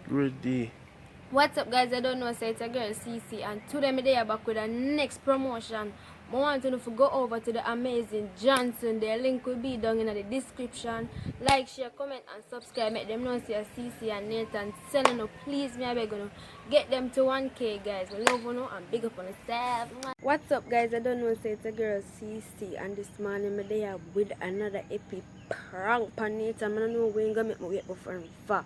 Ready. What's up, guys? I don't know, say it's a girl CeCe, and today I'm there back with the next promotion. I want you to go over to the amazing Johnson. The link will be down in the description. Like, share, comment, and subscribe. Make them know see CeCe and Nathan selling up. Please, me I beg you, get them to 1K, guys. We love you and big up on yourself. What's up, guys? I don't know, say it's a girl CeCe, and this morning I'm there with another epic prank on Nathan. I don't know when gonna make me wait before far.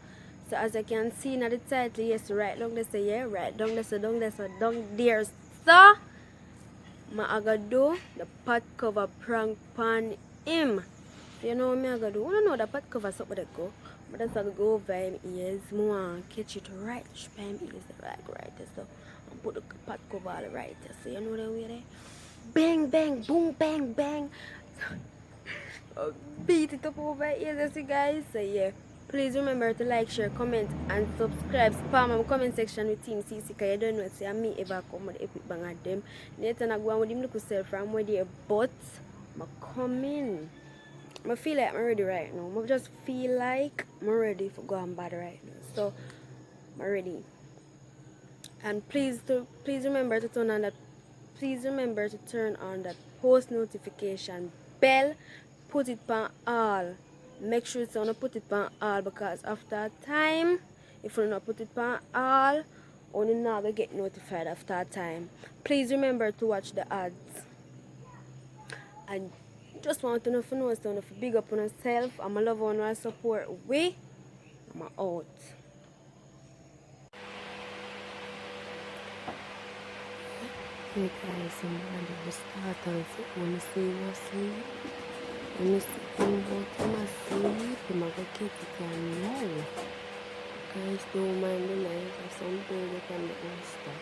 So as you can see in the title, yes, right down there, say yeah, right down there, so down there, so down there, so I gotta do the pot cover prank pan him. You know what I gotta do? I don't know the pot cover so they go. But that's how go over him ears. More catch it right by him ears right there. So I put the pot cover all right there. So you know the way there? Bang bang boom bang bang. Beat it up over here, you guys. So yeah, please remember to like, share, comment, and subscribe. Spam my comment section with Team CeCe, because you don't know say I me ever come with epic bang at them. Later I go on with him look self from where they, but I coming. I feel like I'm ready right now. I just feel like I'm ready for go and bad right now. So I'm ready. And please remember to turn on that post notification bell. Put it on all. Make sure it's on put it on all, because after time, if you not put it on all, only now they get notified after time. Please remember to watch the ads. And just want to know if you know so if you big up on yourself. I'm a love and support. I'm out. Hey guys, I'm ready to start and when I see what's in. When I see him about him asleep, I'm going to get it and now. Guys, don't mind the noise. There's some baby can make me stop.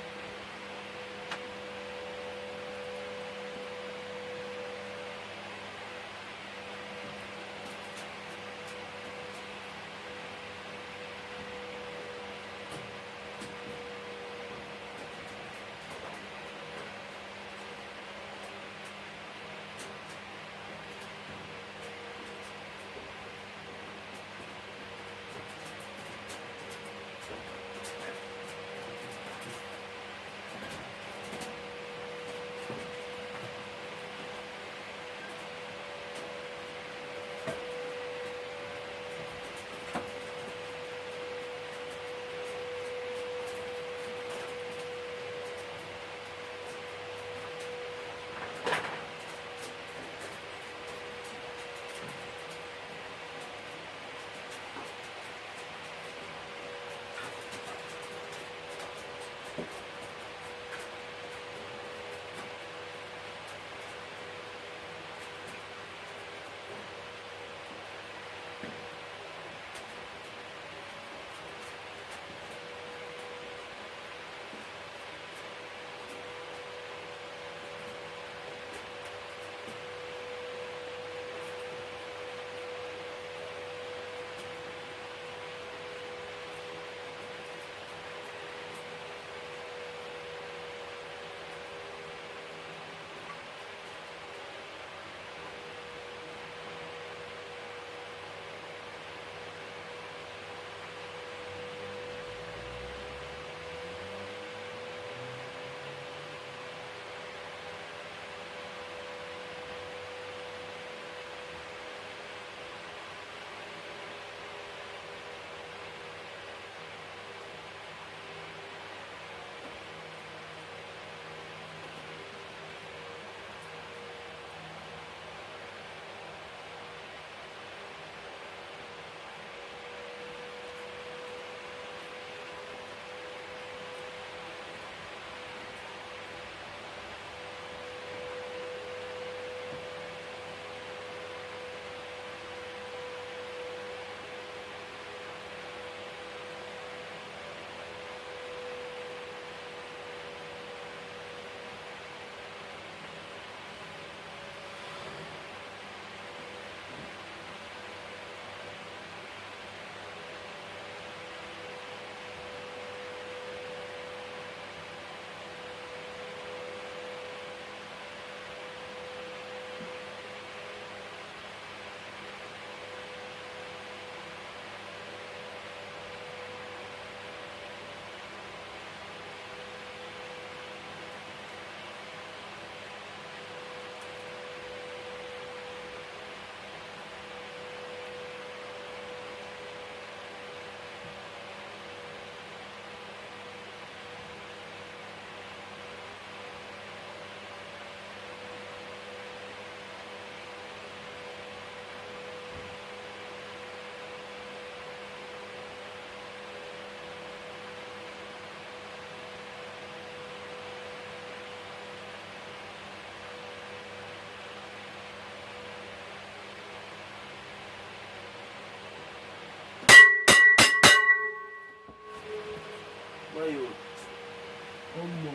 Oh no.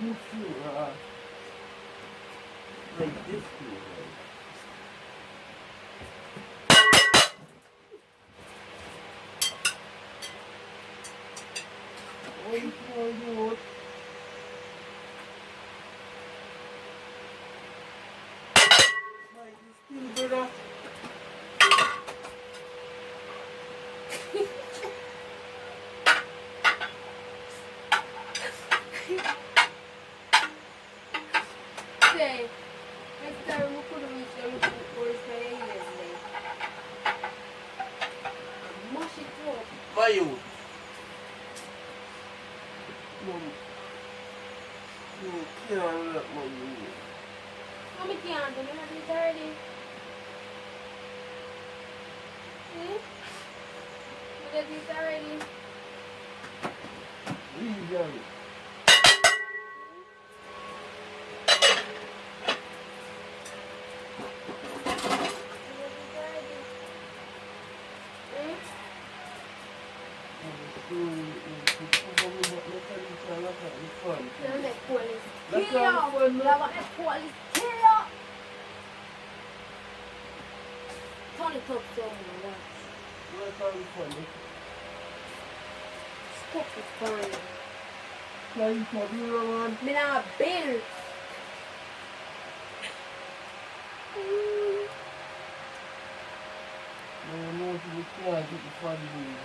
You feel like this too, right? What you want to do? Like this thing, brother. Say, next time we could reach them to force my ears like. Mush it up. Why you? No, you can't let my you. Mommy can't do it already. See? We did it already. Leave them. Stop it, fun. Like for you, man. Me not bill.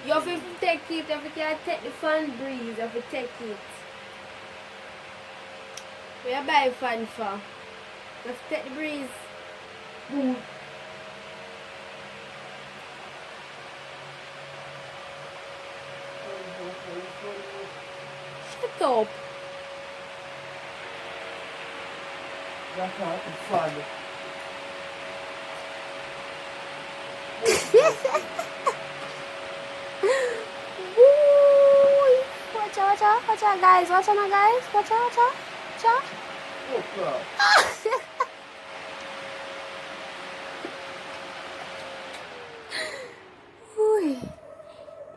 You have to take it, you have to take the fan breeze, you have to take it. Where you buy fan for? You have to take the breeze. Shut up. That's not fun. Watch out, guys. Watch out, guys. Watch out. Oh, crap.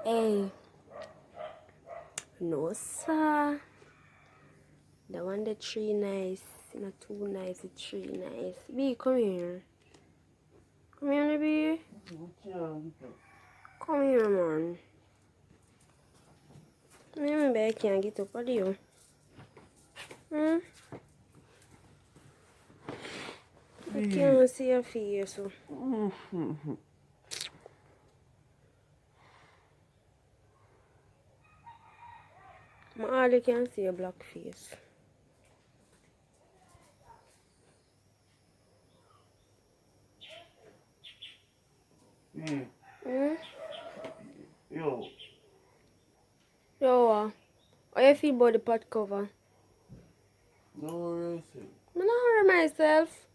Hey. No, sir. The one the tree nice. Not too nice, the tree nice. B, come here. Come here, B. Come here, man. Maybe I can't get up with you. I can't see your face. So. I hardly can see your black face. Yo. Yo, how you feel about the pot cover? No worries. I'm not hurry myself.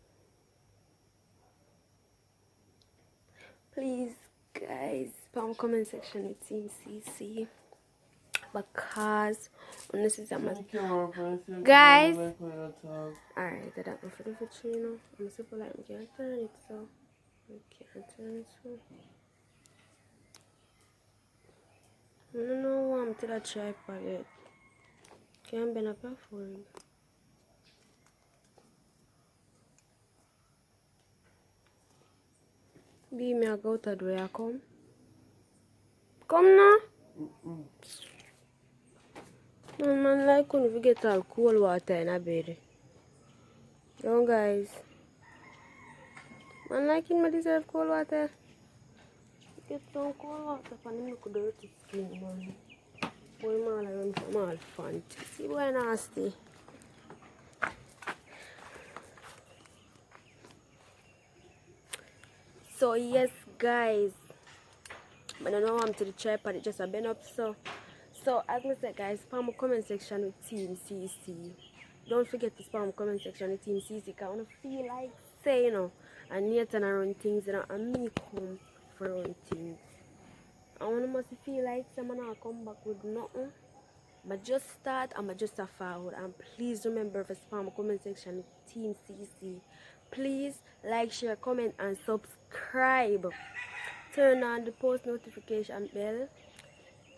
Please, guys, put comment section with Team CeCe. Because this is a must. Guys, alright, I don't know for the future, you know. I'm super like I can't turn it, so I can't turn it, so I don't know why I'm to that tripod yet. Can't bend up your forehead. Be me a go to the way I come. Come now. Man like when we get all cold water in a bed. Yo guys. Man like him deserve cold water. Get some cold water for him look dirty skin, man. Boy man I run from all fancy. Boy nasty. So yes guys. But I don't know I'm to the tripod, it just a been up so. So as I said guys, spam my comment section with Team CeCe. Don't forget to spam comment section with Team CeCe because I want to feel like saying, you know, and Nathan run things, you know, and me come for run things. I want to must feel like someone will come back with nothing. But just start and just a forward. And please remember to spam my comment section with Team CeCe. Please like, share, comment and subscribe. Turn on the post notification bell.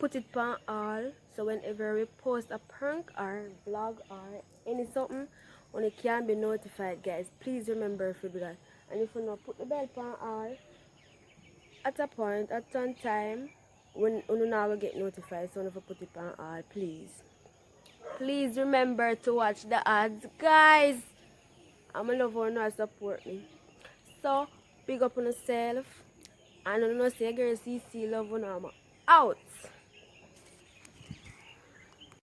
put it on all, so whenever we post a prank or vlog or any something, when it can be notified, guys. Please remember to do that. And if you not put the bell on all, at a point, at some time, when you now will get notified, so if you put it on all, please. Please remember to watch the ads, guys. I'm a love one who support me. So, big up on yourself. And I know say girl CeCe love one I'm out.